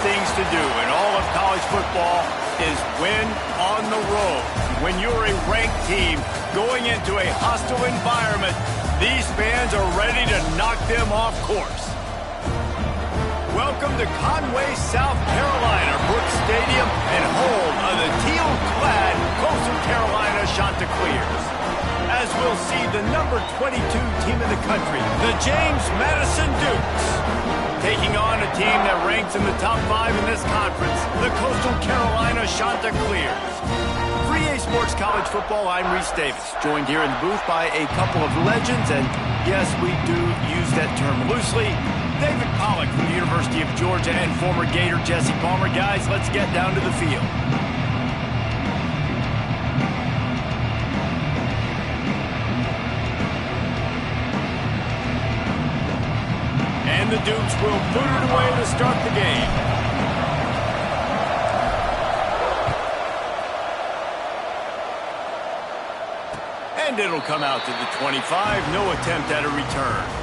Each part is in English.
things to do in all of college football is win on the road. When you're a ranked team going into a hostile environment, these fans are ready to knock them off course. Welcome to Conway, South Carolina, Brooks Stadium, and home of the teal-clad Coastal Carolina Chanticleers. As we'll see the number 22 team in the country, the James Madison Dukes, taking on a team that ranks in the top 5 in this conference, the Coastal Carolina Chanticleers. For EA Sports College Football, I'm Reese Davis, joined here in the booth by a couple of legends, and yes, we do use that term loosely. David Pollack from the University of Georgia and former Gator Jesse Palmer. Guys, let's get down to the field. And the Dukes will boot it away to start the game. And it'll come out to the 25. No attempt at a return.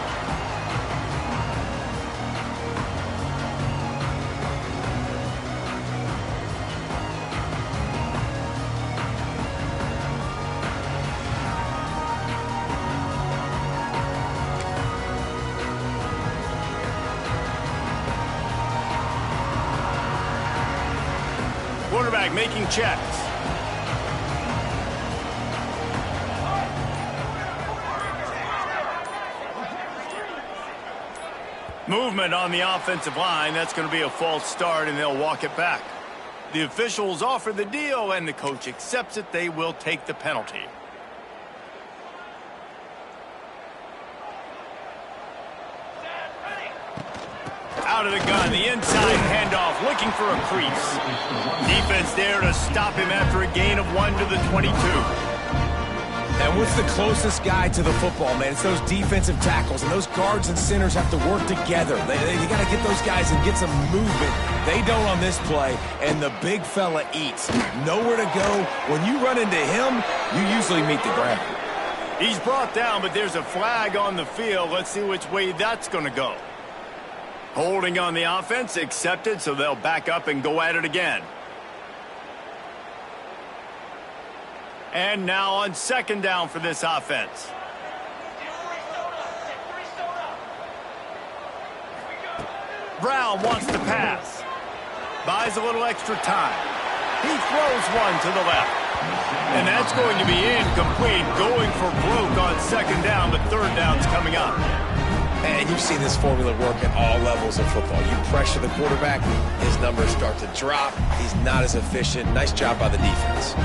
Quarterback making checks. Movement on the offensive line. That's going to be a false start, and they'll walk it back. The officials offer the deal, and the coach accepts it. They will take the penalty. Out of the gun, the inside handoff, looking for a crease. Defense there to stop him after a gain of 1 to the 22. And what's the closest guy to the football, man? It's those defensive tackles, and those guards and centers have to work together. They got to get those guys and get some movement. They don't on this play, and the big fella eats. Nowhere to go. When you run into him, you usually meet the ground. He's brought down, but there's a flag on the field. Let's see which way that's going to go. Holding on the offense, accepted, so they'll back up and go at it again. And now on second down for this offense. Brown wants to pass. Buys a little extra time. He throws one to the left. And that's going to be incomplete, going for broke on second down, but third down's coming up. And you've seen this formula work at all levels of football. You pressure the quarterback, his numbers start to drop. He's not as efficient. Nice job by the defense.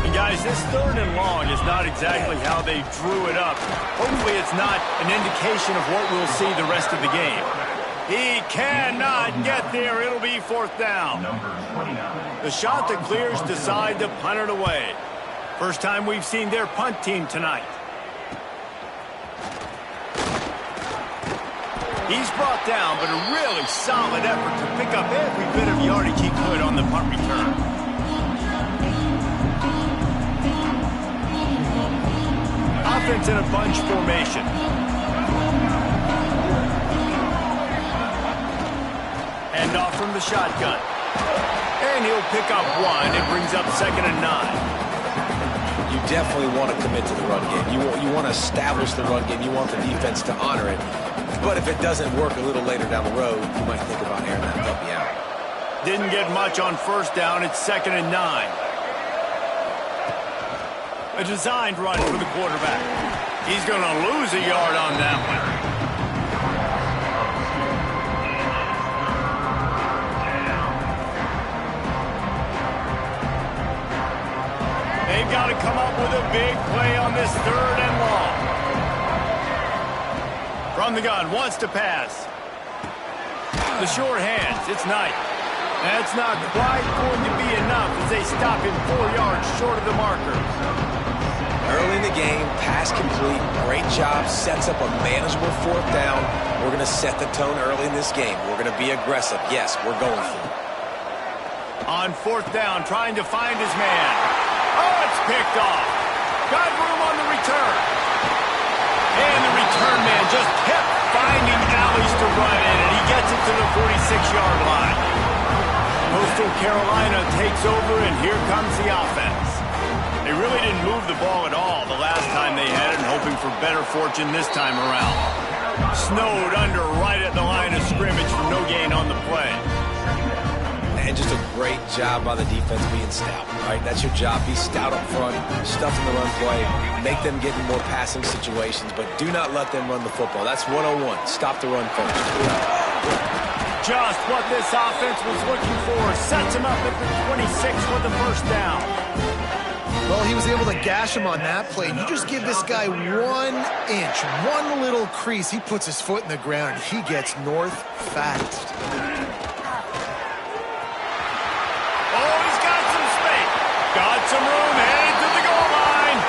And guys, this third and long is not exactly how they drew it up. Hopefully it's not an indication of what we'll see the rest of the game. He cannot get there. It'll be fourth down. The Chanticleers decide to punt it away. First time we've seen their punt team tonight. He's brought down, but a really solid effort to pick up every bit of yardage he could on the punt return. Offense in a bunch formation. Hand off from the shotgun. And he'll pick up one. It brings up 2nd and 9. You definitely want to commit to the run game. You want to establish the run game. You want the defense to honor it. But if it doesn't work a little later down the road, you might think about airing that puppy out. Didn't get much on first down. It's 2nd and 9. A designed run for the quarterback. He's going to lose a yard on that one. They've got to come up with a big play on this third and long. From the gun, wants to pass. The short hands, it's Knight. That's not quite going to be enough as they stop him 4 yards short of the marker. Early in the game, pass complete, great job, sets up a manageable fourth down. We're going to set the tone early in this game. We're going to be aggressive. Yes, we're going for it. On fourth down, trying to find his man. Oh, it's picked off. Got room on the return. And the return man just kept finding alleys to run in, and he gets it to the 46-yard line. Coastal Carolina takes over, and here comes the offense. They really didn't move the ball at all the last time they had it, and hoping for better fortune this time around. Snowed under right at the line of scrimmage for no gain on the play. And just a great job by the defense being stout, right? That's your job. Be stout up front, stuff in the run play, make them get in more passing situations, but do not let them run the football. That's 101. Stop the run first. Just what this offense was looking for. Sets him up at the 26 for the first down. Well, he was able to gash him on that play. You just give this guy 1 inch, one little crease. He puts his foot in the ground. He gets north fast. Oh, he's got some space. Got some room, headed to the goal line.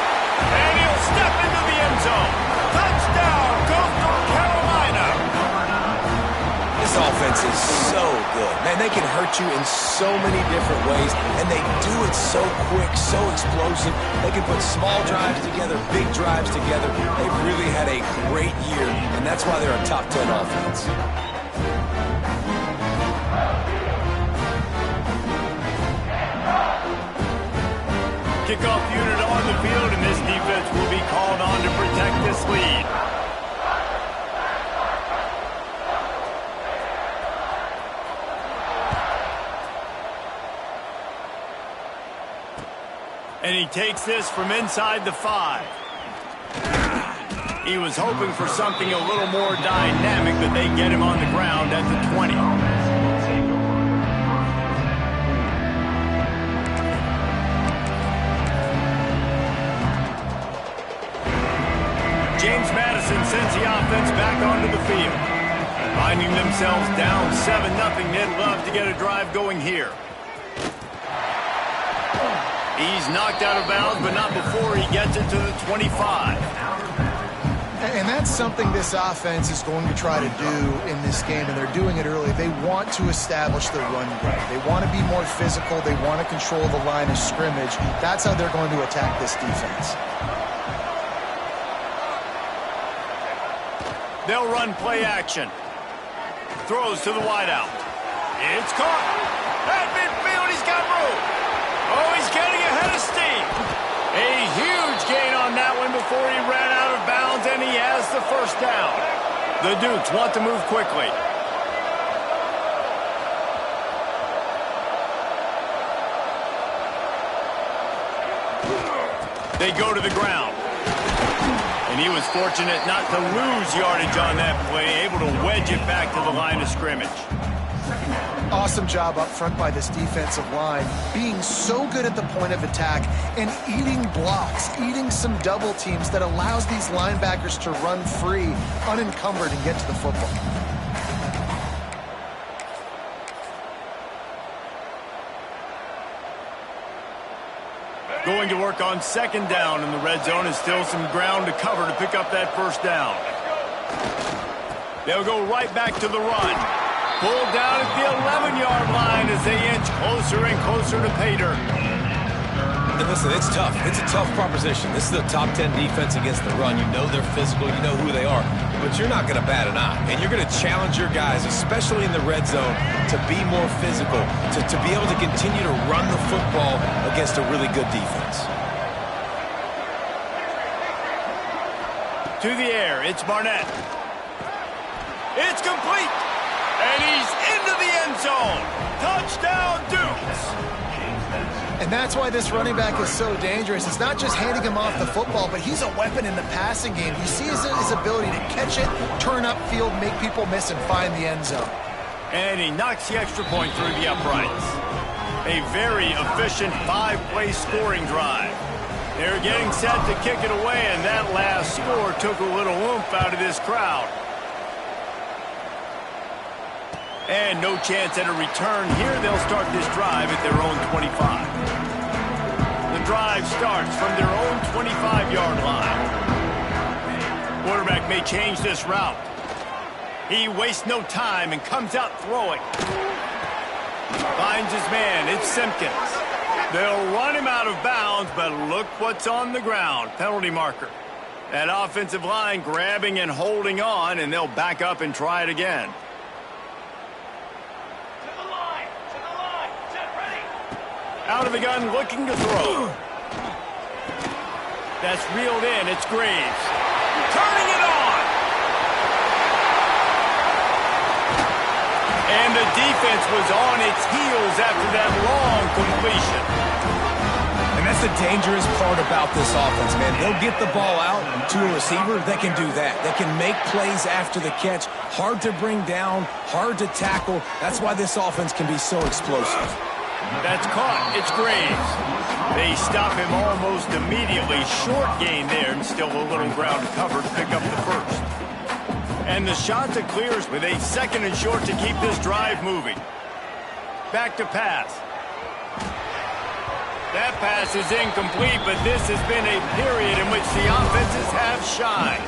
And he'll step into the end zone. Touchdown, Coastal Carolina. This offense is so good. Man, they can hurt you in so many different ways, and they do it so quick, so explosive. They can put small drives together, big drives together. They've really had a great year, and that's why they're a top 10 offense. Kickoff unit on the field, and this defense will be called on to protect this lead. And he takes this from inside the 5. He was hoping for something a little more dynamic, but they get him on the ground at the 20. James Madison sends the offense back onto the field. Finding themselves down 7-0, they'd love to get a drive going here. He's knocked out of bounds, but not before he gets it to the 25. And that's something this offense is going to try to do in this game, and they're doing it early. They want to establish the run game. They want to be more physical. They want to control the line of scrimmage. That's how they're going to attack this defense. They'll run play action. Throws to the wideout. It's caught. At midfield, he's got room. Oh, he's getting ahead of steam. A huge gain on that one before he ran out of bounds, and he has the first down. The Dukes want to move quickly. They go to the ground. And he was fortunate not to lose yardage on that play, able to wedge it back to the line of scrimmage. Awesome job up front by this defensive line, being so good at the point of attack and eating blocks, eating some double teams that allows these linebackers to run free, unencumbered, and get to the football. Going to work on second down in the red zone, and still some ground to cover to pick up that first down. They'll go right back to the run. Pulled down at the 11-yard line as they inch closer and closer to pay dirt. And listen, it's tough. It's a tough proposition. This is the top 10 defense against the run. You know they're physical. You know who they are. But you're not going to bat an eye. And you're going to challenge your guys, especially in the red zone, to be more physical, to be able to continue to run the football against a really good defense. To the air, it's Barnett. It's complete. And he's into the end zone. Touchdown, Dukes. And that's why this running back is so dangerous. It's not just handing him off the football, but he's a weapon in the passing game. You see his ability to catch it, turn upfield, make people miss, and find the end zone. And he knocks the extra point through the uprights. A very efficient 5-play scoring drive. They're getting set to kick it away, and that last score took a little oomph out of this crowd. And no chance at a return here. They'll start this drive at their own 25. The drive starts from their own 25-yard line. Quarterback may change this route. He wastes no time and comes out throwing. Finds his man. It's Simpkins. They'll run him out of bounds, but look what's on the ground. Penalty marker. That offensive line grabbing and holding on, and they'll back up and try it again. Out of the gun, looking to throw. That's reeled in. It's Graves. Turning it on. And the defense was on its heels after that long completion. And that's the dangerous part about this offense, man. They'll get the ball out to a receiver that can do that. That can make plays after the catch. Hard to bring down, hard to tackle. That's why this offense can be so explosive. That's caught. It's Graves. They stop him almost immediately. Short gain there, and still a little ground cover to pick up the first. And the shot to clears with a 2nd and short to keep this drive moving. Back to pass. That pass is incomplete, but this has been a period in which the offenses have shined.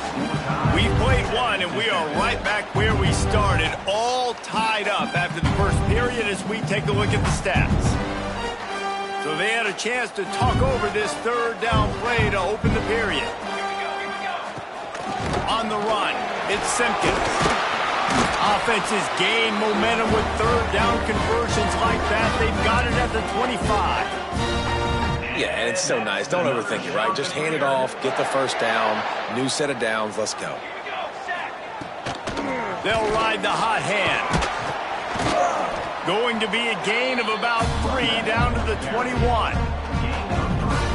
We've played one, and we are right back where we started, all tied up after the first period as we take a look at the stats. So they had a chance to talk over this 3rd down play to open the period. On the run, it's Simpkins. Offenses gain momentum with 3rd down conversions like that. They've got it at the 25. Yeah, and it's so nice. Don't overthink it, right? Just hand it off, get the first down, new set of downs, let's go. They'll ride the hot hand. Going to be a gain of about 3 down to the 21.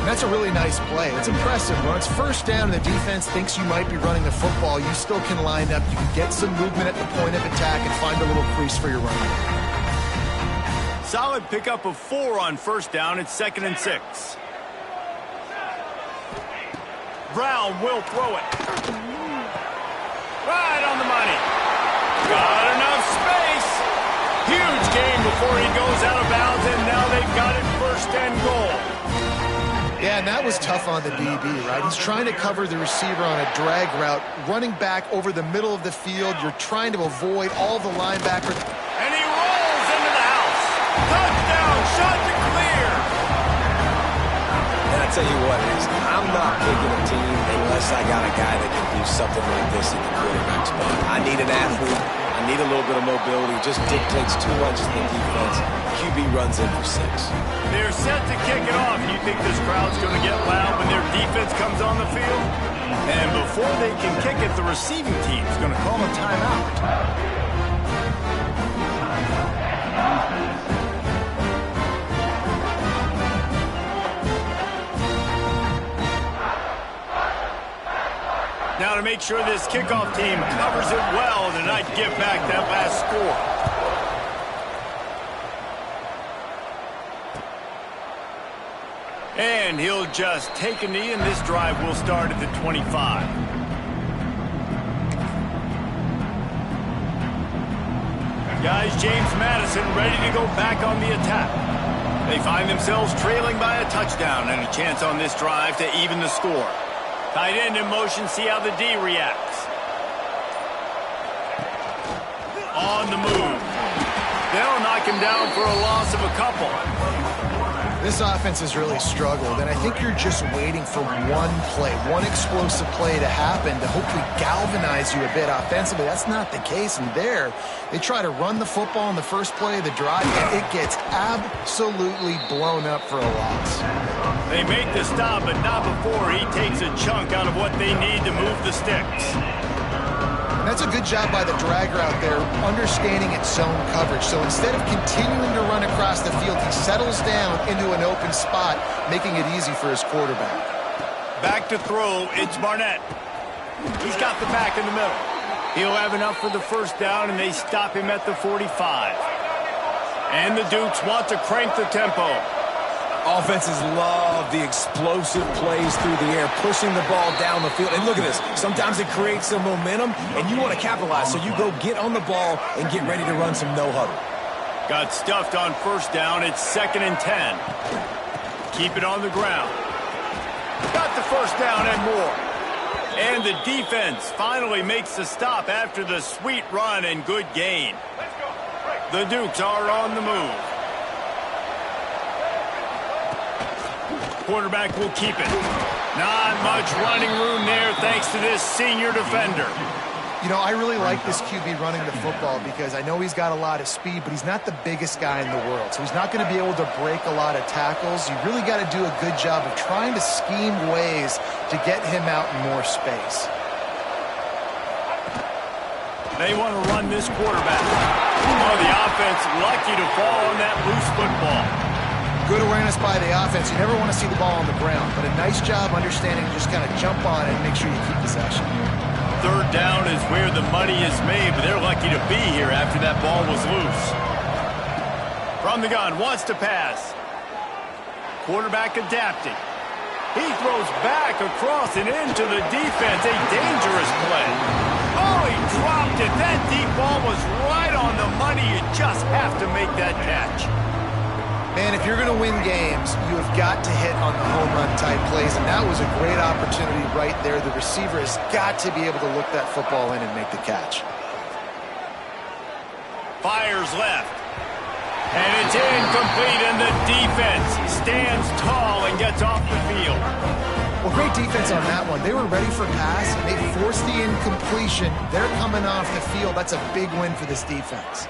That's a really nice play. It's impressive. When it's 1st down and the defense thinks you might be running the football, you still can line up. You can get some movement at the point of attack and find a little crease for your running. Solid pickup of 4 on 1st down. It's 2nd and 6. Brown will throw it. Right on the money. Got enough space. Huge gain before he goes out of bounds, and now they've got it 1st and goal. Yeah, and that was tough on the DB, right? He's trying to cover the receiver on a drag route, running back over the middle of the field. You're trying to avoid all the linebackers. And he rolls into the house. Touchdown, shot to clear. And I tell you what, I'm not picking a team unless I got a guy that can do something like this in the quarterback spot. I need an athlete. I need a little bit of mobility. It just dictates too much in the defense. QB runs in for 6. They're set to kick it off. You think this crowd's going to get loud when their defense comes on the field? And before they can kick it, the receiving team's going to call a timeout. Now to make sure this kickoff team covers it well to not give back that last score. And he'll just take a knee, and this drive will start at the 25. Guys, James Madison ready to go back on the attack. They find themselves trailing by a touchdown and a chance on this drive to even the score. Tight end in motion, see how the D reacts. On the move. They'll knock him down for a loss of a couple. This offense has really struggled, and I think you're just waiting for one play, one explosive play to happen to hopefully galvanize you a bit offensively. That's not the case, and there, they try to run the football in the first play of the drive, and it gets absolutely blown up for a loss. They make the stop, but not before he takes a chunk out of what they need to move the sticks. And that's a good job by the drag route there, understanding its zone coverage. So instead of continuing to run across the field, he settles down into an open spot, making it easy for his quarterback. Back to throw, it's Barnett. He's got the back in the middle. He'll have enough for the first down, and they stop him at the 45. And the Dukes want to crank the tempo. Offenses love the explosive plays through the air, pushing the ball down the field. And look at this. Sometimes it creates some momentum, and you want to capitalize. So you go get on the ball and get ready to run some no-huddle. Got stuffed on first down. It's 2nd and 10. Keep it on the ground. Got the first down and more. And the defense finally makes the stop after the sweet run and good gain. The Dukes are on the move. Quarterback will keep it. Not much running room there thanks to this senior defender. You know, I really like this QB running the football because I know he's got a lot of speed, but he's not the biggest guy in the world. So he's not going to be able to break a lot of tackles. You really got to do a good job of trying to scheme ways to get him out in more space. They want to run this quarterback. Oh, the offense lucky to fall on that loose football. Good awareness by the offense. You never want to see the ball on the ground, but a nice job understanding to just kind of jump on it and make sure you keep possession. Third down is where the money is made, but they're lucky to be here after that ball was loose. From the gun, wants to pass. Quarterback adapting. He throws back across and into the defense. A dangerous play. Oh, he dropped it. That deep ball was right on the money. You just have to make that catch. Man, if you're going to win games, you have got to hit on the home run type plays, and that was a great opportunity right there. The receiver has got to be able to look that football in and make the catch. Fires left. And it's incomplete, and the defense stands tall and gets off the field. Well, great defense on that one. They were ready for pass, and they forced the incompletion. They're coming off the field. That's a big win for this defense.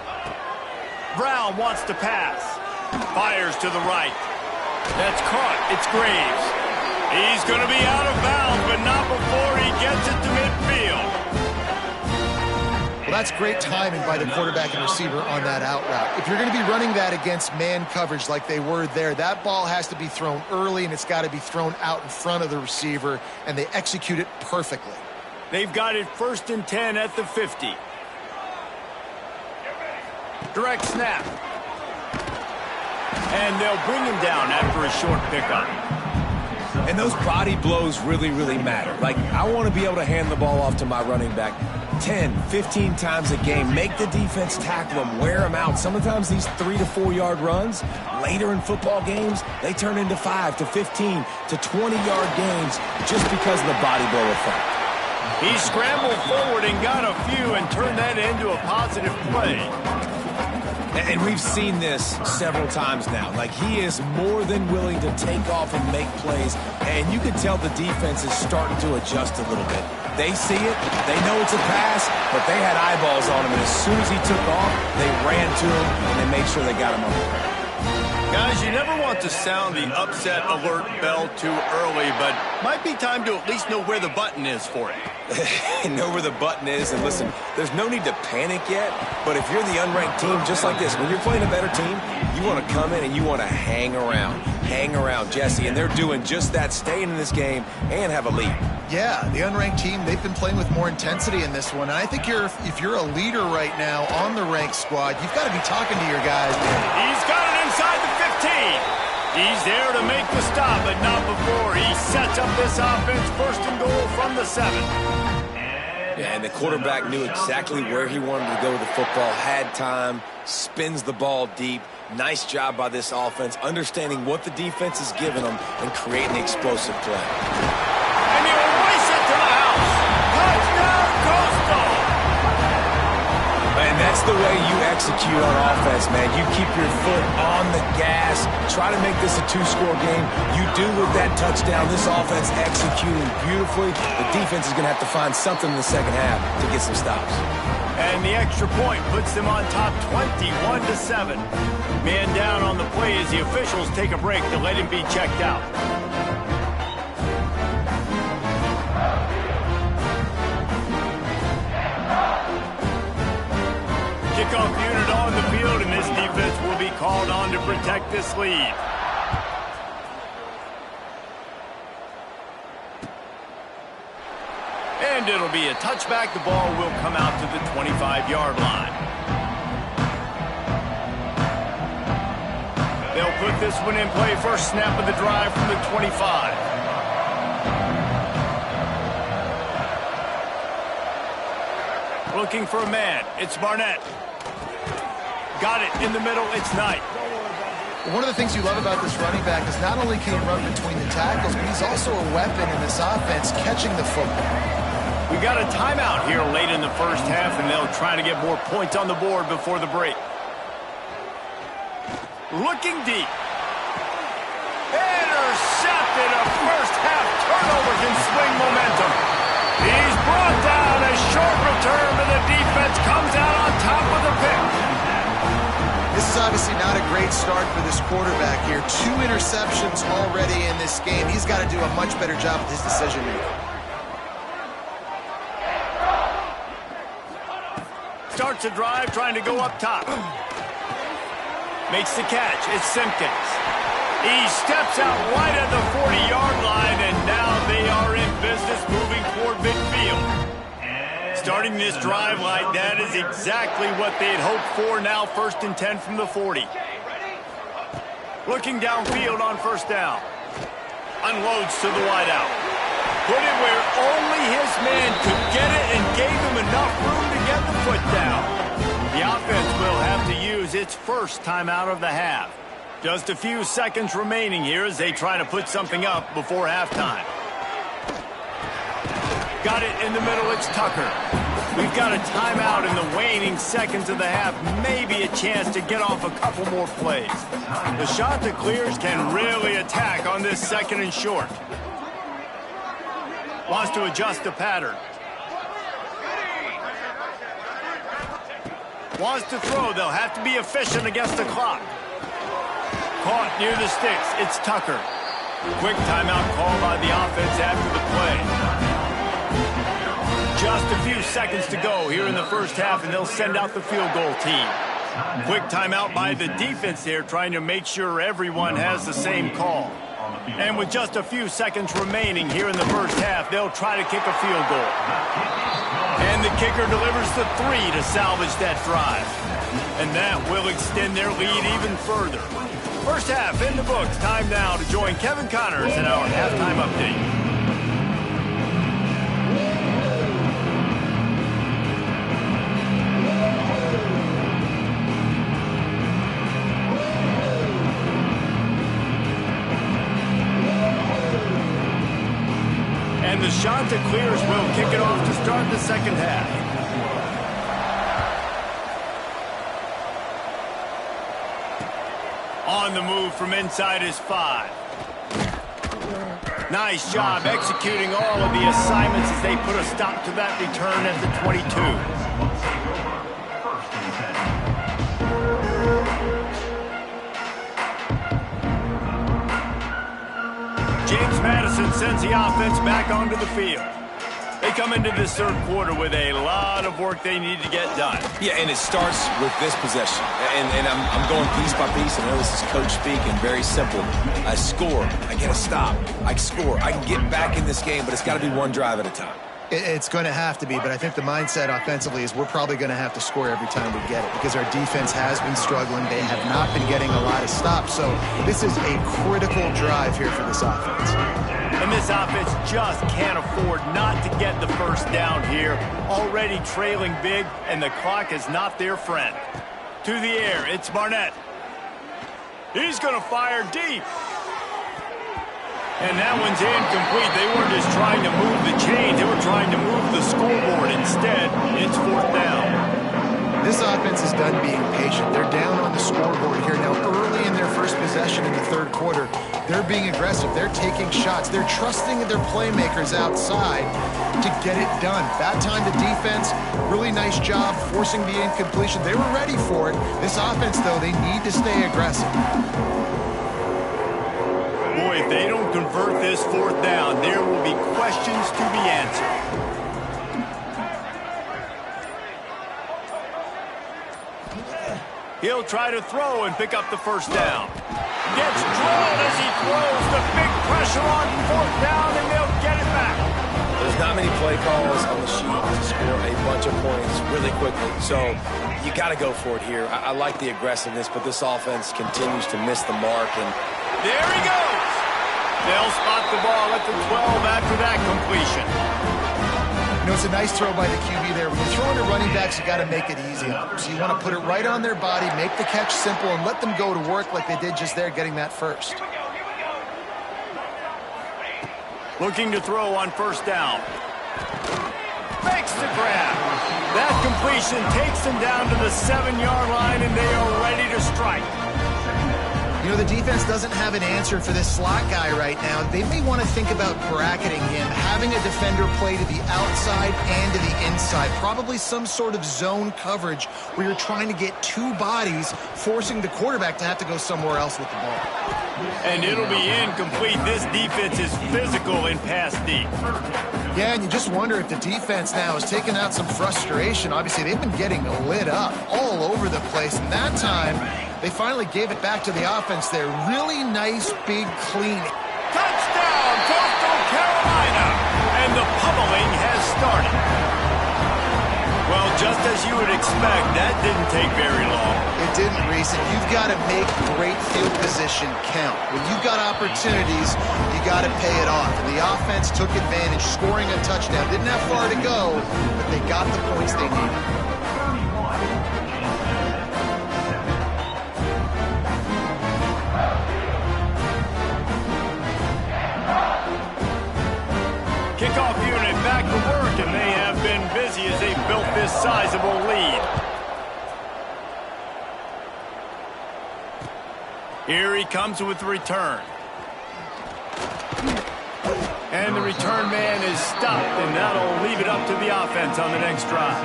Brown wants to pass. Fires to the right. That's caught. It's Graves. He's going to be out of bounds, but not before he gets it to midfield. Well, that's great timing by the quarterback and receiver on that out route. If you're going to be running that against man coverage like they were there, that ball has to be thrown early, and it's got to be thrown out in front of the receiver, and they execute it perfectly. They've got it 1st and 10 at the 50. Direct snap. And they'll bring him down after a short pickup. And those body blows really, really matter. Like, I want to be able to hand the ball off to my running back 10, 15 times a game. Make the defense tackle them, wear them out. Sometimes these 3 to 4 yard runs, later in football games, they turn into 5 to 15 to 20 yard gains just because of the body blow effect. He scrambled forward and got a few and turned that into a positive play. And we've seen this several times now. Like, he is more than willing to take off and make plays. And you can tell the defense is starting to adjust a little bit. They see it. They know it's a pass, but they had eyeballs on him. And as soon as he took off, they ran to him, and they made sure they got him on the ground. Guys, you never want to sound the upset alert bell too early, but might be time to at least know where the button is for it. Know where the button is, and listen, there's no need to panic yet, but if you're the unranked team, just like this, when you're playing a better team, you want to come in and you want to hang around, Jesse, and they're doing just that, staying in this game and have a lead. Yeah, the unranked team, they've been playing with more intensity in this one, and I think if you're a leader right now on the ranked squad, you've got to be talking to your guys. He's got it inside the 15. He's there to make the stop, but not before he sets up this offense 1st and goal from the 7. Yeah, and the quarterback knew exactly where he wanted to go with the football, had time, spins the ball deep. Nice job by this offense, understanding what the defense is giving them and creating explosive play. And he'll race it to the house. Touchdown, Coastal! And that's the way you execute on offense, man. You keep your foot on the gas. Try to make this a 2-score game. You do with that touchdown. This offense executing beautifully. The defense is going to have to find something in the second half to get some stops. And the extra point puts them on top 21-7. Man down on the play as the officials take a break to let him be checked out. Kickoff unit on the field, and this defense will be called on to protect this lead. And it'll be a touchback. The ball will come out to the 25-yard line. They'll put this one in play. First snap of the drive from the 25. Looking for a man. It's Barnett. Got it in the middle. It's Knight. One of the things you love about this running back is not only can he run between the tackles, but he's also a weapon in this offense catching the football. We got a timeout here late in the first half, and they'll try to get more points on the board before the break. Looking deep. Intercepted. A first half turnover can swing momentum. He's brought down. A short return is obviously not a great start for this quarterback here. 2 interceptions already in this game. He's got to do a much better job with his decision-making. Starts a drive trying to go up top. Makes the catch. It's Simpkins. He steps out wide at the 40-yard line, and now they are in business moving toward midfield. Starting this drive like that is exactly what they had hoped for. Now 1st and 10 from the 40. Looking downfield on 1st down. Unloads to the wideout. Put it where only his man could get it and gave him enough room to get the foot down. The offense will have to use its first timeout of the half. Just a few seconds remaining here as they try to put something up before halftime. Got it in the middle, it's Tucker. We've got a timeout in the waning seconds of the half. Maybe a chance to get off a couple more plays. The Chanticleers can really attack on this 2nd and short. Wants to adjust the pattern. Wants to throw. They'll have to be efficient against the clock. Caught near the sticks. It's Tucker. Quick timeout call by the offense after the play. Just a few seconds to go here in the 1st half, and they'll send out the field goal team. Quick timeout by the defense there, trying to make sure everyone has the same call. And with just a few seconds remaining here in the 1st half, they'll try to kick a field goal. And the kicker delivers the 3 to salvage that drive. And that will extend their lead even further. 1st half in the books. Time now to join Kevin Connors in our halftime update. And the Chanticleers will kick it off to start the 2nd half. On the move from inside his 5. Nice job executing all of the assignments as they put a stop to that return at the 22. James Madison sends the offense back onto the field. They come into this 3rd quarter with a lot of work they need to get done. Yeah, and it starts with this possession. And I'm going piece by piece. I know this is coach speak and very simple. I score. I get a stop. I score. I can get back in this game, but it's got to be one drive at a time. It's going to have to be, but I think the mindset offensively is we're probably going to have to score every time we get it because our defense has been struggling. They have not been getting a lot of stops, so this is a critical drive here for this offense. And this offense just can't afford not to get the 1st down here. Already trailing big, and the clock is not their friend. To the air, it's Barnett. He's going to fire deep. And that one's incomplete. They weren't just trying to move the chains. They were trying to move the scoreboard. Instead, it's 4th down. This offense is done being patient. They're down on the scoreboard here. Now, early in their 1st possession in the 3rd quarter, they're being aggressive. They're taking shots. They're trusting their playmakers outside to get it done. That time, the defense, really nice job forcing the incompletion. They were ready for it. This offense, though, they need to stay aggressive. Boy, if they don't convert this 4th down, there will be questions to be answered. He'll try to throw and pick up the 1st down. Gets drilled as he throws. The big pressure on 4th down, and they'll get it back. There's not many play calls on the sheet to score a bunch of points really quickly. So you got to go for it here. I like the aggressiveness, but this offense continues to miss the mark. And there he goes. They'll spot the ball at the 12 after that completion. You know, it's a nice throw by the QB there. When you're throwing to running backs, you got to make it easy on them. So you want to put it right on their body, make the catch simple, and let them go to work like they did just there, getting that 1st. Looking to throw on 1st down. Makes the grab. That completion takes them down to the 7-yard line, and they are ready to strike. You know, the defense doesn't have an answer for this slot guy right now. They may want to think about bracketing him, having a defender play to the outside and to the inside. Probably some sort of zone coverage where you're trying to get two bodies, forcing the quarterback to have to go somewhere else with the ball. And it'll be incomplete. This defense is physical in pass deep. Yeah, and you just wonder if the defense now is taking out some frustration. Obviously, they've been getting lit up all over the place. And that time, they finally gave it back to the offense there. Really nice, big, clean. Touchdown, Coastal Carolina! And the pummeling has started. Well, just as you would expect, that didn't take very long. It didn't, Reese. And you've got to make great field position count. When you've got opportunities, you got to pay it off. And the offense took advantage, scoring a touchdown. Didn't have far to go, but they got the points they needed. Kickoff unit back to work, and they have been busy as they built this sizable lead. Here he comes with the return. And the return man is stopped, and that'll leave it up to the offense on the next drive.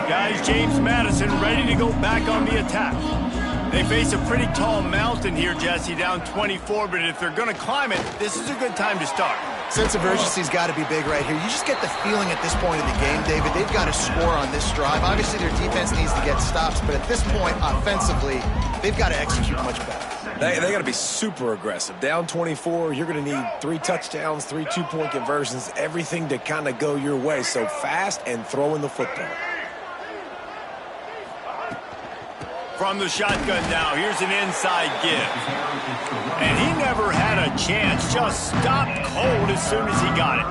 Guys, James Madison ready to go back on the attack. They face a pretty tall mountain here, Jesse, down 24, but if they're going to climb it, this is a good time to start. Sense of urgency's got to be big right here. You just get the feeling at this point of the game, David, they've got to score on this drive. Obviously, their defense needs to get stops, but at this point, offensively, they've got to execute much better. They got to be super aggressive. Down 24, you're going to need 3 touchdowns, 3 two-point conversions, everything to kind of go your way. So fast and throwing the football. From the shotgun now, here's an inside give. And he never had a chance, just stopped cold as soon as he got it.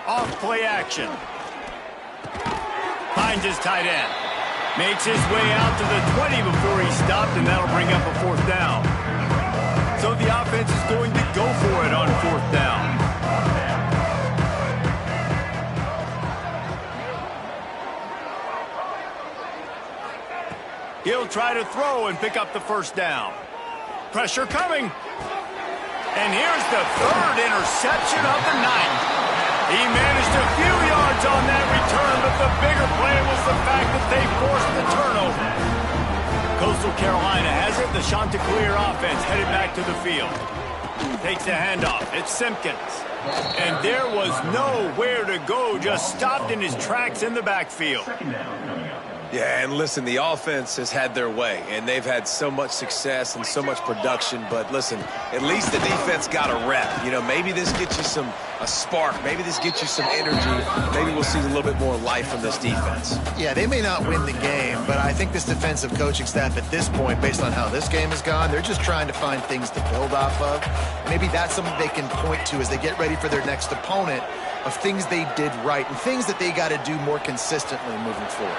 Off play action. Finds his tight end. Makes his way out to the 20 before he stopped, and that'll bring up a 4th down. So the offense is going to go for it on 4th down. He'll try to throw and pick up the 1st down. Pressure coming. And here's the 3rd interception of the night. He managed a few yards on that return, but the bigger play was the fact that they forced the turnover. Coastal Carolina has it. The Chanticleer offense headed back to the field. Takes the handoff. It's Simpkins. And there was nowhere to go. Just stopped in his tracks in the backfield. Yeah, and listen, the offense has had their way, and they've had so much success and so much production. But listen, at least the defense got a rep. You know, maybe this gets you a spark. Maybe this gets you some energy. Maybe we'll see a little bit more life from this defense. Yeah, they may not win the game, but I think this defensive coaching staff at this point, based on how this game has gone, they're just trying to find things to build off of. Maybe that's something they can point to as they get ready for their next opponent, of things they did right and things that they got to do more consistently moving forward.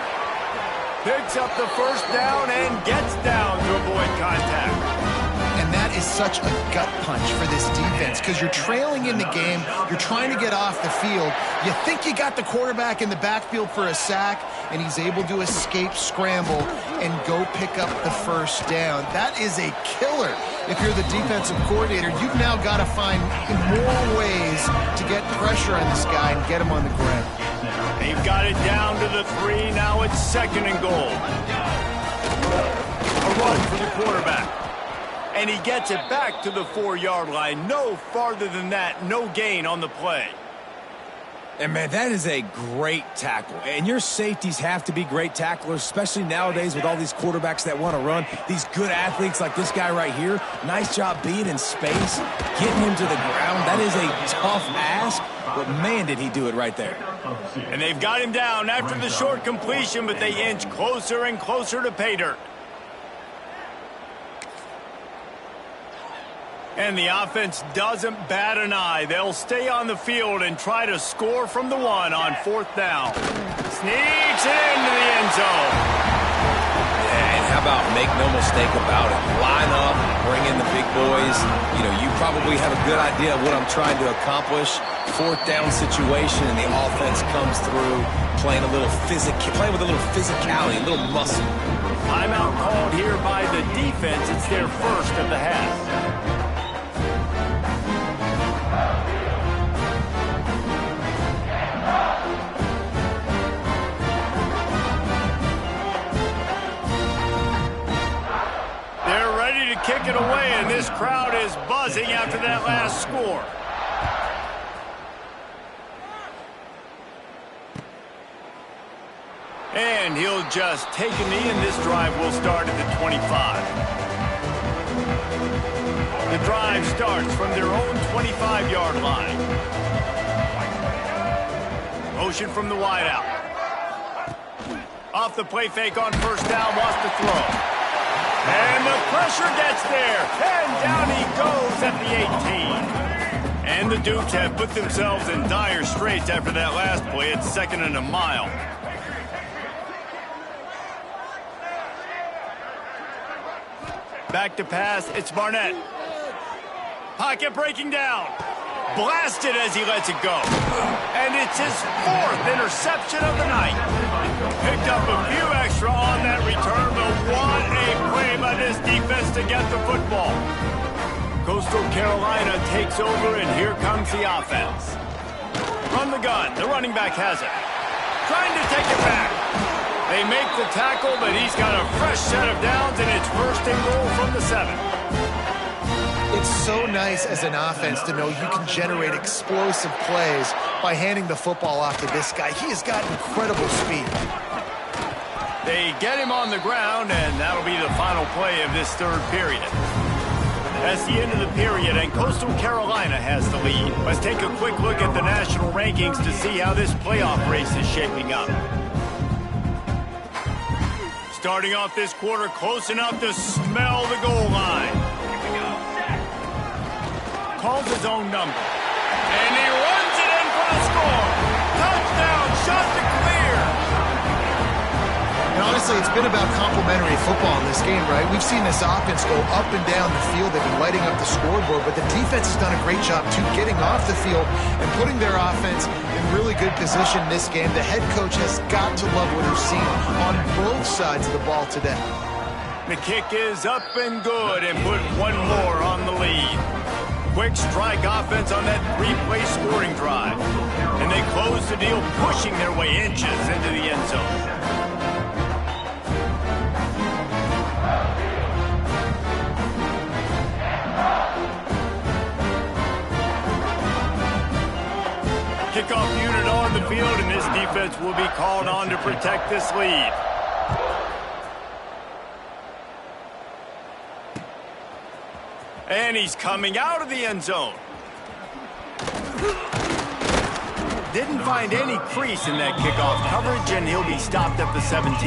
Picks up the 1st down and gets down to avoid contact. And that is such a gut punch for this defense because you're trailing in the game. You're trying to get off the field. You think you got the quarterback in the backfield for a sack, and he's able to escape, scramble, and go pick up the 1st down. That is a killer. If you're the defensive coordinator, you've now got to find more ways to get pressure on this guy and get him on the ground. They've got it down to the 3. Now it's 2nd and goal. A run for the quarterback. And he gets it back to the 4-yard line. No farther than that. No gain on the play. And, man, that is a great tackle. And your safeties have to be great tacklers, especially nowadays with all these quarterbacks that want to run. These good athletes like this guy right here. Nice job being in space, getting him to the ground. That is a tough ask, but, man, did he do it right there. And they've got him down after the short completion, but they inch closer and closer to pay dirt. And the offense doesn't bat an eye. They'll stay on the field and try to score from the 1 on 4th down. Sneaks it into the end zone. And how about make no mistake about it? Line up, bring in the big boys. You know, you probably have a good idea of what I'm trying to accomplish. Fourth down situation, and the offense comes through playing with a little physicality, a little muscle. Timeout called here by the defense. It's their first of the half. They're ready to kick it away, and this crowd is buzzing after that last score. And he'll just take a knee, and this drive will start at the 25. The drive starts from their own 25-yard line. Motion from the wideout. Off the play fake on first down, wants to throw. And the pressure gets there, and down he goes at the 18. And the Dukes have put themselves in dire straits after that last play. It's 2nd and a mile. Back to pass, it's Barnett. Pocket breaking down. Blasted as he lets it go. And it's his 4th interception of the night. Picked up a few extra on that return, but what a play by this defense to get the football. Coastal Carolina takes over, and here comes the offense. Run the gun, the running back has it. Trying to take it back. They make the tackle, but he's got a fresh set of downs, and it's 1st and goal from the 7. It's so nice as an offense to know you can generate explosive plays by handing the football off to this guy. He has got incredible speed. They get him on the ground, and that'll be the final play of this 3rd period. That's the end of the period, and Coastal Carolina has the lead. Let's take a quick look at the national rankings to see how this playoff race is shaping up. Starting off this quarter close enough to smell the goal line. Calls his own number. And he runs it in for the score. Touchdown, shot to clear. And honestly, it's been about complementary football in this game, right? We've seen this offense go up and down the field. They've been lighting up the scoreboard, but the defense has done a great job, too, getting off the field and putting their offense in really good position in this game. The head coach has got to love what he's seen on both sides of the ball today. The kick is up and good, and put one more on the lead. Quick strike offense on that 3-play scoring drive. And they close the deal, pushing their way inches into the end zone. Kickoff unit on the field, and this defense will be called on to protect this lead. And he's coming out of the end zone. Didn't find any crease in that kickoff coverage, and he'll be stopped at the 17.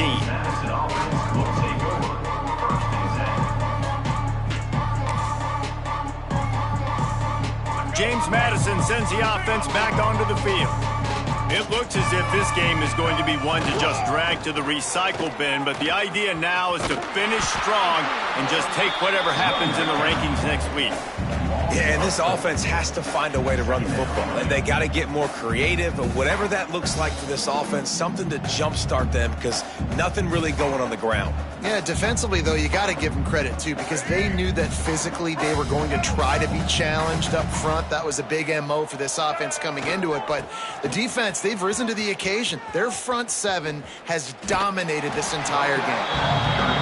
James Madison sends the offense back onto the field. It looks as if this game is going to be one to just drag to the recycle bin, but the idea now is to finish strong and just take whatever happens in the rankings next week. Yeah, and this offense has to find a way to run the football. And they got to get more creative, but whatever that looks like for this offense, something to jumpstart them, because nothing really going on the ground. Yeah, defensively, though, you got to give them credit, too, because they knew that physically they were going to try to be challenged up front. That was a big MO for this offense coming into it. But the defense, they've risen to the occasion. Their front 7 has dominated this entire game.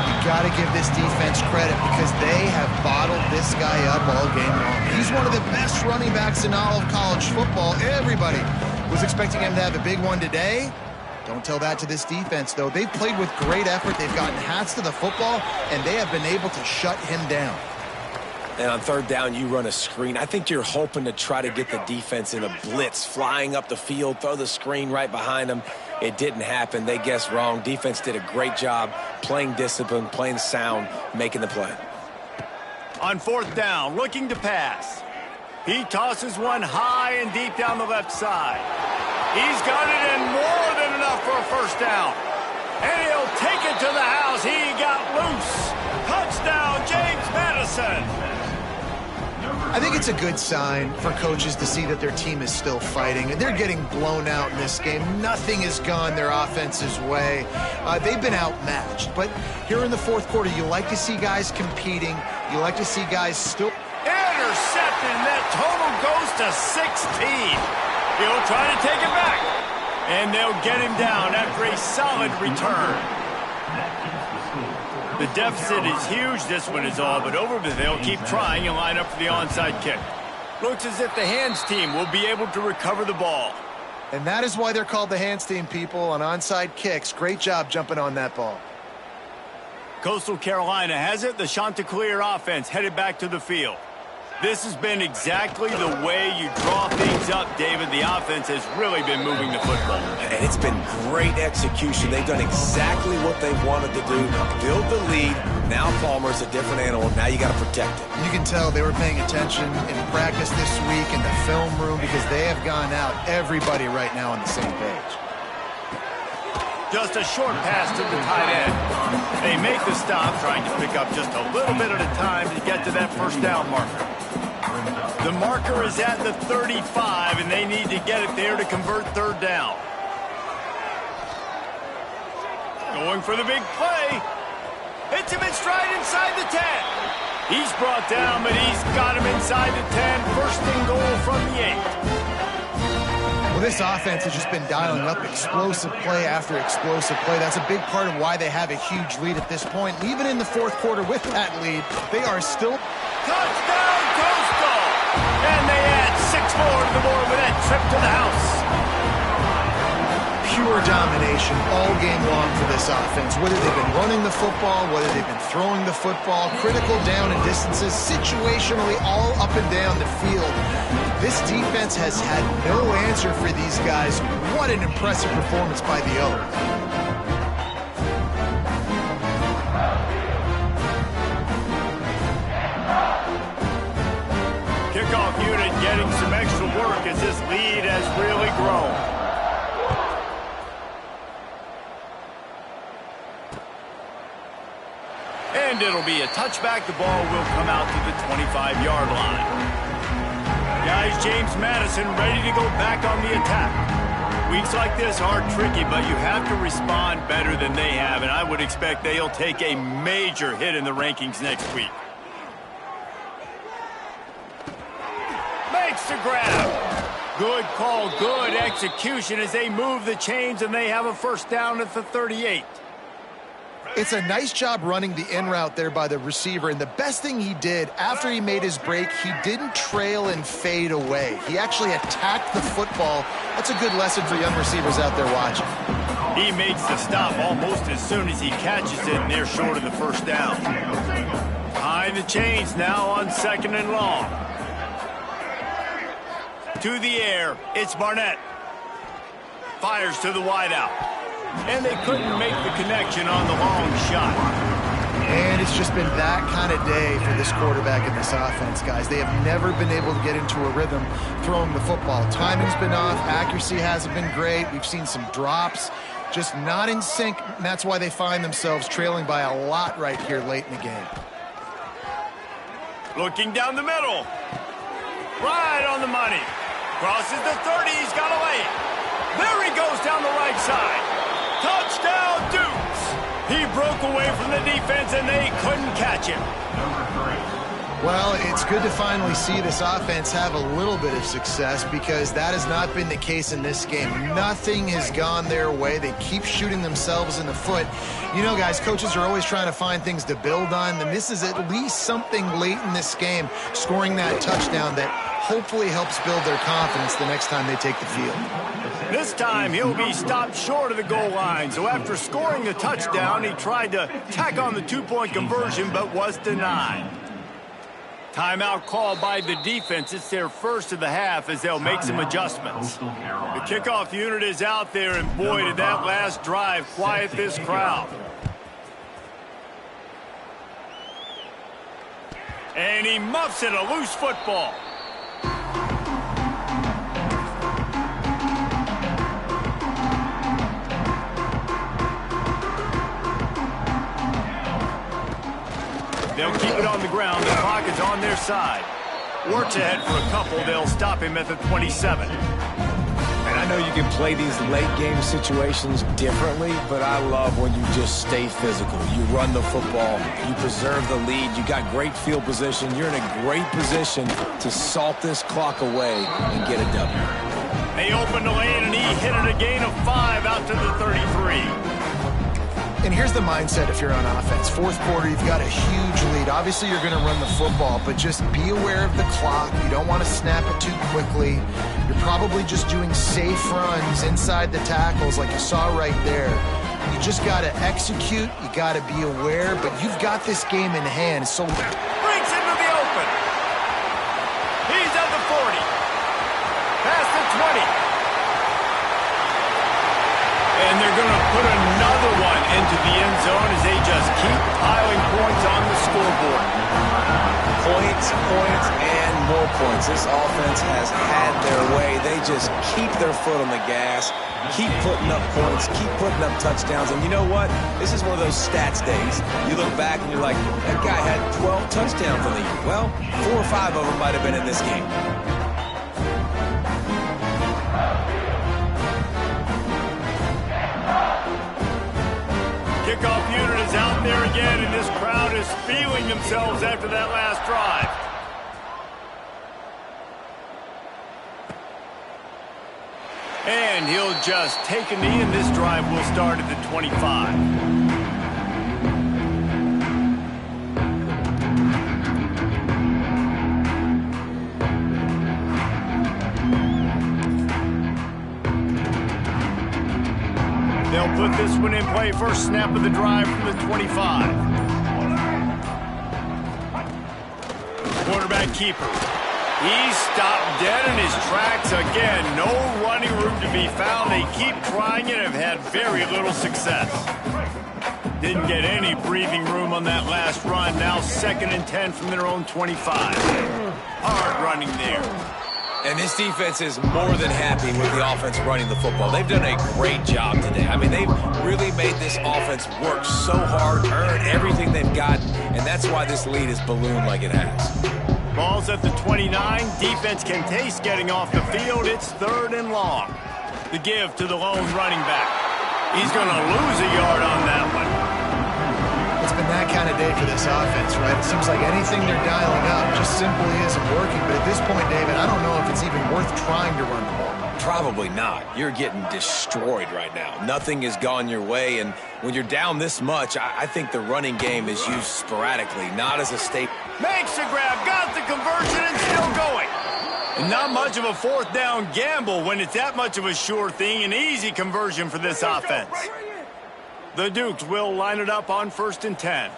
You got to give this defense credit because they have bottled this guy up all game long. He's one of the best running backs in all of college football. Everybody was expecting him to have a big one today. Don't tell that to this defense, though. They've played with great effort. They've gotten hats to the football, and they have been able to shut him down. And on 3rd down, you run a screen. I think you're hoping to try to get the defense in a blitz, flying up the field, throw the screen right behind them. It didn't happen. They guessed wrong. Defense did a great job playing discipline, playing sound, making the play. On 4th down, looking to pass. He tosses one high and deep down the left side. He's got it in more than enough for a 1st down. And he'll take it to the house. He got Madison. I think it's a good sign for coaches to see that their team is still fighting. They're getting blown out in this game. Nothing has gone their offense's way. They've been outmatched. But here in the fourth quarter, you like to see guys competing. You like to see guys still... Intercepted, and that total goes to 16. He'll try to take it back. And they'll get him down after a solid return. The deficit is huge. This one is all but over, but they'll keep trying and line up for the onside kick. Looks as if the hands team will be able to recover the ball. And that is why they're called the hands team, people, on onside kicks. Great job jumping on that ball. Coastal Carolina has it. The Chanticleer offense headed back to the field. This has been exactly the way you draw things up, David. The offense has really been moving the football. And it's been great execution. They've done exactly what they wanted to do. Build the lead. Now Palmer's a different animal. Now you got to protect it. You can tell they were paying attention in practice this week in the film room because they have gone out, everybody right now on the same page. Just a short pass to the tight end. They make the stop, trying to pick up just a little bit at a time to get to that first down marker. The marker is at the 35, and they need to get it there to convert third down. Going for the big play. Hits him in stride inside the 10. He's brought down, but he's got him inside the 10. First and goal from the 8. Well, this offense has just been dialing up explosive play after explosive play. That's a big part of why they have a huge lead at this point. Even in the fourth quarter with that lead, they are still... Touchdown, Coastal! And they add 6 more to the board with that trip to the house. Pure domination all game long for this offense. Whether they've been running the football, whether they've been throwing the football, critical down and distances, situationally all up and down the field. This defense has had no answer for these guys. What an impressive performance by the O's. Kickoff unit getting some extra work as this lead has really grown. And it'll be a touchback. The ball will come out to the 25-yard line. Guys, James Madison ready to go back on the attack. Weeks like this are tricky, but you have to respond better than they have, and I would expect they'll take a major hit in the rankings next week. Makes the grab. Good call, good execution as they move the chains, and they have a first down at the 38. It's a nice job running the in route there by the receiver, and the best thing he did after he made his break, he didn't trail and fade away. He actually attacked the football. That's a good lesson for young receivers out there watching. He makes the stop almost as soon as he catches it, and they're short of the first down. Behind the chains now on 2nd and long. To the air, it's Barnett. Fires to the wideout. And they couldn't make the connection on the long shot. And it's just been that kind of day for this quarterback and this offense, guys. They have never been able to get into a rhythm throwing the football. Timing's been off. Accuracy hasn't been great. We've seen some drops. Just not in sync. And that's why they find themselves trailing by a lot right here late in the game. Looking down the middle. Right on the money. Crosses the 30. He's got away. There he goes down the right side. Touchdown, Dukes! He broke away from the defense, and they couldn't catch him. Well, it's good to finally see this offense have a little bit of success because that has not been the case in this game. Nothing has gone their way. They keep shooting themselves in the foot. You know, guys, coaches are always trying to find things to build on, and this is at least something late in this game, scoring that touchdown that hopefully helps build their confidence the next time they take the field. This time, he'll be stopped short of the goal line. So after scoring the touchdown, he tried to tack on the two-point conversion, but was denied. Timeout called by the defense. It's their first of the half as they'll make some adjustments. The kickoff unit is out there, and boy, did that last drive quiet this crowd. And he muffs it, a loose football. They'll keep it on the ground. The clock is on their side. Works ahead for a couple. They'll stop him at the 27. And I know you can play these late game situations differently, but I love when you just stay physical. You run the football, you preserve the lead, you got great field position, you're in a great position to salt this clock away and get a W. They opened the lane and he hit it a gain of 5 out to the 33. And here's the mindset if you're on offense. Fourth quarter, you've got a huge lead. Obviously, you're going to run the football, but just be aware of the clock. You don't want to snap it too quickly. You're probably just doing safe runs inside the tackles like you saw right there. You just got to execute. You got to be aware, but you've got this game in hand. So breaks into the open. He's at the 40. Past the 20. And they're going to put another one into the end zone as they just keep piling points on the scoreboard. Points, points, and more points. This offense has had their way. They just keep their foot on the gas, keep putting up points, keep putting up touchdowns. And you know what? This is one of those stats days. You look back and you're like, that guy had 12 touchdowns on the year. Well, 4 or 5 of them might have been in this game. Kickoff unit is out there again, and this crowd is feeling themselves after that last drive. And he'll just take a knee, and this drive will start at the 25. They'll put this one in play. First snap of the drive from the 25. Quarterback keeper. He stopped dead in his tracks again. No running room to be found. They keep trying it and have had very little success. Didn't get any breathing room on that last run. Now 2nd and 10 from their own 25. Hard running there. And this defense is more than happy with the offense running the football. They've done a great job today. I mean, they've really made this offense work so hard, earn everything they've got, and that's why this lead is ballooned like it has. Ball's at the 29. Defense can taste getting off the field. It's 3rd and long. The give to the lone running back. He's going to lose a yard on that one. it's been that kind of day for this offense, right? It seems like anything they're dialing up just simply isn't working. But at this point, David, I don't know if it's even worth trying to run the ball. Probably not. You're getting destroyed right now. Nothing has gone your way, and when you're down this much, I think the running game is used sporadically, not as a staple. Makes the grab, got the conversion, and still going. And not much of a 4th down gamble when it's that much of a sure thing, an easy conversion for this offense. The Dukes will line it up on 1st and 10.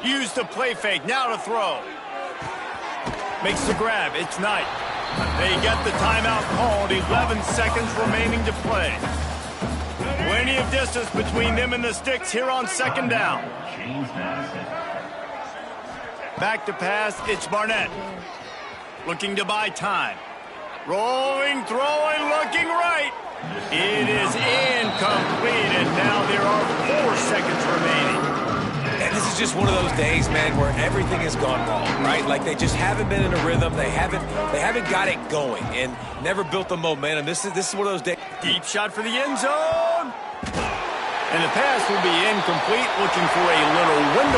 Use the play fake, now to throw. Makes the grab, it's Knight. They get the timeout called, 11 seconds remaining to play. Plenty of distance between them and the sticks here on 2nd down. Back to pass, it's Barnett. Looking to buy time. Rolling, throwing, looking right. It is incomplete, and now there are 4 seconds remaining. And this is just one of those days, man, where everything has gone wrong, right? Like they just haven't been in a rhythm. They haven't got it going and never built the momentum. This is one of those days. Deep shot for the end zone. And the pass will be incomplete, looking for a little window.